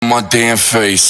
my damn face.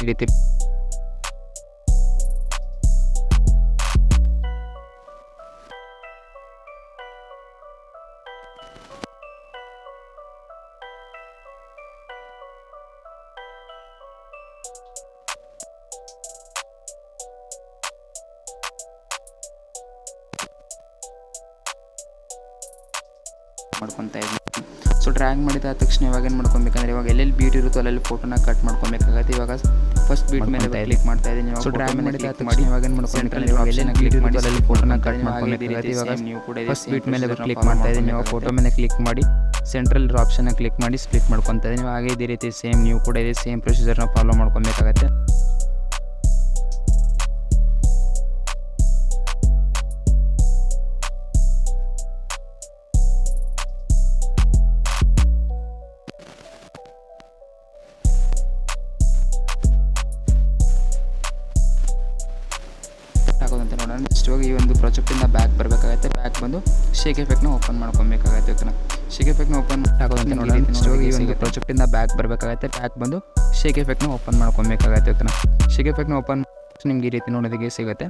ಈ ರೀತಿ ಮಾಡ್ಕೊತಾ ಇದ್ದೀನಿ. ಸೊ ಡ್ರ್ಯಾಗ್ ಮಾಡಿದ ತಕ್ಷಣ ಇವಾಗ ಏನು ಮಾಡ್ಕೊಬೇಕಂದ್ರೆ ಇವಾಗ ಎಲ್ಲೆಲ್ಲಿ ಬೀಟ್ ಇರುತ್ತೋ ಅಲ್ಲೆಲ್ಲಿ ಫೋಟೋನ ಕಟ್ ಮಾಡ್ಕೊಬೇಕಾಗತ್ತೆ. ಇವಾಗ ಫಸ್ಟ್ ಬೀಟ್ ಮೇಲೆ ಕ್ಲಿಕ್ ಮಾಡ್ತಾ ಇದ್ದೀನಿ. ಸೊ ಡ್ರ್ಯಾಗ್ ಮಾಡಿದ ತಕ್ಷಣ ಇವಾಗ ಏನು ಮಾಡ್ಕೊಬೇಕಂದ್ರೆ ಇವಾಗ ಎಲ್ಲೆಲ್ಲಿ ಕ್ಲಿಕ್ ಮಾಡಿ ಅಲ್ಲೆಲ್ಲಿ ಫೋಟೋನ ಕಟ್ ಮಾಡ್ಕೊಬೇಕಾಗತ್ತೆ. ಇವಾಗ ನೀವು ಕೂಡ ಫಸ್ಟ್ ಬೀಟ್ ಮೇಲೆ ಕ್ಲಿಕ್ ಮಾಡ್ತಾ ಇದ್ದೀನಿ. ಇವಾಗ ಫೋಟೋ ಮೇಲೆ ಕ್ಲಿಕ್ ಮಾಡಿ ಸೆಂಟ್ರಲ್ ಆಪ್ಷನ್ನ ಕ್ಲಿಕ್ ಮಾಡಿ ಸ್ಪ್ಲಿಟ್ ಮಾಡ್ಕೊತಾ ಇದ್ದೀನಿ. ಹಾಗೆ ಇದೇ ರೀತಿ ಸೇಮ್ ನೀವು ಕೂಡ ಇದೇ ಸೇಮ್ ಪ್ರೊಸೀಜರ್ನ ಫಾಲೋ ಮಾಡ್ಕೊಬೇಕಾಗತ್ತೆ. ಆಗೋದಂತ ನೋಡೋಣ. ನೆಕ್ಸ್ಟ್ ಹೋಗಿ ಈ ಒಂದು ಪ್ರಾಜೆಕ್ಟಿಂದ ಬ್ಯಾಕ್ ಬರಬೇಕಾಗತ್ತೆ. ಬ್ಯಾಕ್ ಬಂದು ಶೇಕ್ ಎಫೆಕ್ಟ್ನ ಓಪನ್ ಮಾಡ್ಕೊಬೇಕಾಗತ್ತೆ. ಓಕೆನಾ, ಶೇಕ್ ಎಫೆಕ್ಟ್ನ ಓಪನ್ ಆಗೋದಂತ ನೋಡೋಣ. ನೆಕ್ಸ್ಟ್ ಹೋಗಿ ಈ ಒಂದು ಪ್ರಾಜೆಕ್ಟಿಂದ ಬ್ಯಾಕ್ ಬರಬೇಕಾಗತ್ತೆ. ಬ್ಯಾಕ್ ಬಂದು ಶೇಕ್ ಎಫೆಕ್ಟ್ನ ಓಪನ್ ಮಾಡ್ಕೊಬೇಕಾಗತ್ತೆ. ಓಕೆನಾ, ಶೇಕ್ ಎಫೆಕ್ಟ್ನ ಓಪನ್ ನಿಮ್ಗೆ ಈ ರೀತಿ ನೋಡೋದಕ್ಕೆ ಸಿಗುತ್ತೆ.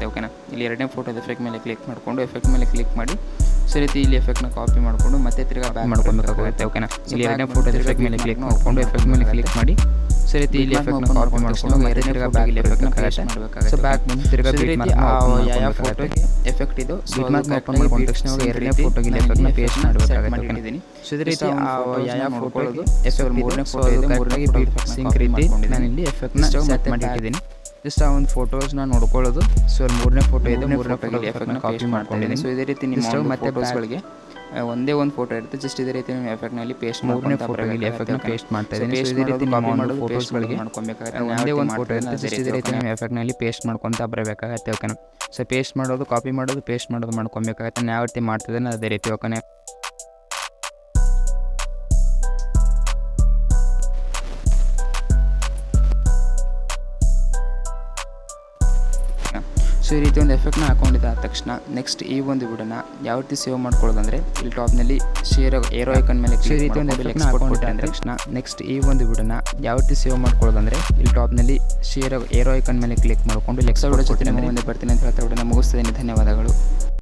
ಓಕೆನಾ, ಇಲ್ಲಿ ಎರಡನೇ ಫೋಟೋದ ಎಫೆಕ್ಟ್ ಮೇಲೆ ಕ್ಲಿಕ್ ಮಾಡಿಕೊಂಡು ಎಫೆಕ್ಟ್ ಮೇಲೆ ಕ್ಲಿಕ್ ಮಾಡಿ ಸೊ ರೀತಿ ಇಲ್ಲಿ ಎಫೆಕ್ಟ್ನ ಕಾಪಿ ಮಾಡಿಕೊಂಡು ಮತ್ತೆ ತಿರ್ಗಾ ಬ್ಯಾಕ್ ಮಾಡ್ಕೊಬೇಕಾಗುತ್ತೆ. ಓಕೆನಾ, ಇಲ್ಲಿ ಎರಡನೇ ಫೋಟೋದ ಎಫೆಕ್ಟ್ ಮೇಲೆ ಕ್ಲಿಕ್ ಮಾಡಿಕೊಂಡು ಎಫೆಕ್ಟ್ ಮೇಲೆ ಕ್ಲಿಕ್ ಮಾಡಿ ಸೊ ರೀತಿ ಇಲ್ಲಿ ಎಫೆಕ್ಟ್ನ ಕಾಪಿ ಮಾಡಿಕೊಂಡು ಮತ್ತೆ ತಿರ್ಗಾ ಬ್ಯಾಕ್ ಎಫೆಕ್ಟ್ನ ಮಾಡಬೇಕಾಗುತ್ತೆ. ಸೊ ಬ್ಯಾಕ್ ಬಂದು ತಿರ್ಗಾ ಯಾವ ಫೋಟೋಗೆ ಎಫೆಕ್ಟ್ ಇದು ಬಿಟ್ ಮಾರ್ಕ್ ಓಪನ್ ಮಾಡ್ಕೊಂಡ ತಕ್ಷಣ ಎರಡನೇ ಫೋಟೋಗೆ ಎಫೆಕ್ಟ್ನ ಪೇಸ್ಟ್ ಮಾಡಬೇಕಾಗುತ್ತೆ. ಸೊ ಇದೇ ರೀತಿ ಯಾವ ಫೋಟೋಗೆ ಎಫೆಕ್ಟ್ ಮೂರನೇ ಫೋಟೋ ಇದೆ ಮೂರನೇ ಬೀಟ್ ಸಿಂಕ್ ರೀತಿ ನಾನು ಇಲ್ಲಿ ಎಫೆಕ್ಟ್ನ ಸೆಟ್ ಮಾಡಿಟ್ಟಿದ್ದೀನಿ. ಜಸ್ಟ್ ಆ ಒಂದು ಫೋಟೋಸ್ನ ನೋಡ್ಕೊಳ್ಳೋದು. ಸೊ ಮೂರನೇ ಫೋಟೋ ಇದೆ, ಮೂರನೇ ಫೋಟೋಗೆ ಎಫೆಕ್ಟ್ನ ಕಾಪಿ ಮಾಡ್ಕೊಂಡಿದ್ದೀನಿ. ಸೊ ಇದೇ ರೀತಿ ನಿಮ್ಮ ಮತ್ತೆ ಫೋಟೋಸ್ಗಳಿಗೆ ಒಂದೇ ಒಂದು ಫೋಟೋ ಇರುತ್ತೆ. ಜಸ್ಟ್ ಇದೇ ರೀತಿ ನೀವು ಎಫೆಕ್ಟ್ನಲ್ಲಿ ಪೇಸ್ಟ್ ಮೂರನೇ ಫೋಟೋಗೆ ಎಫೆಕ್ಟ್ನ ಪೇಸ್ಟ್ ಮಾಡ್ತಾ ಇದ್ದೀನಿ. ಸೊ ಇದೇ ರೀತಿ ಕಾಪಿ ಮಾಡೋದು ಫೋಟೋಸ್ಗಳಿಗೆ ಮಾಡ್ಕೊಬೇಕಾಗುತ್ತೆ. ಒಂದೇ ಒಂದು ಫೋಟೋ ಇರುತ್ತೆ, ಜಸ್ಟ್ ಇದೇ ರೀತಿ ನೀವು ಎಫೆಕ್ಟ್ನಲ್ಲಿ ಪೇಸ್ಟ್ ಮಾಡ್ಕೊತಾ ಬರಬೇಕಾಗತ್ತೆ. ಓಕೆನಾ, ಸೊ ಪೇಸ್ಟ್ ಮಾಡೋದು ಕಾಪಿ ಮಾಡೋದು ಪೇಸ್ಟ್ ಮಾಡೋದು ಮಾಡ್ಕೊಬೇಕಾಗತ್ತೆ. ನಾನು ಯಾವ ರೀತಿ ಮಾಡ್ತಿದ್ದೇನೆ ಅದೇ ರೀತಿ. ಓಕೆನಾ, ಸೊ ಈ ರೀತಿ ಒಂದು ಎಫೆಕ್ಟ್ನ ಹಾಕೊಂಡಿದ್ದ ತಕ್ಷಣ ನೆಕ್ಸ್ಟ್ ಈ ಒಂದು ವಿಡಿಯೋನ ಯಾವ ರೀತಿ ಸೇವ್ ಮಾಡ್ಕೊಳ್ಳೋದಂದರೆ ಇಲ್ಲಿ ಟಾಪ್ನಲ್ಲಿ ಶೇರ್ ಏರೋ ಐಕನ್ ಮೇಲೆ ಈ ರೀತಿ ಒಂದು ಎಫೆಕ್ಟ್ನ ಹಾಕೊಂಡಿದ್ದ ತಕ್ಷಣ ನೆಕ್ಸ್ಟ್ ಈ ಒಂದು ವಿಡಿಯೋನ ಯಾವ ರೀತಿ ಸೇವ್ ಮಾಡ್ಕೊಳ್ಳೋದಂದರೆ ಇಲ್ಲಿ ಟಾಪ್ನಲ್ಲಿ ಶೇರ್ ಏರೋ ಐಕನ್ ಮೇಲೆ ಕ್ಲಿಕ್ ಮಾಡಿಕೊಂಡು ನೆಕ್ಸ್ಟ್ ವಿಡಿಯೋ ಜೊತೆ ಮುಂದೆ ಬರ್ತೀನಿ ಅಂತ ಹೇಳ್ತಾ ವಿಡಿಯೋನ ಮುಗಿಸ್ತಿದ್ದೀನಿ. ಧನ್ಯವಾದಗಳು.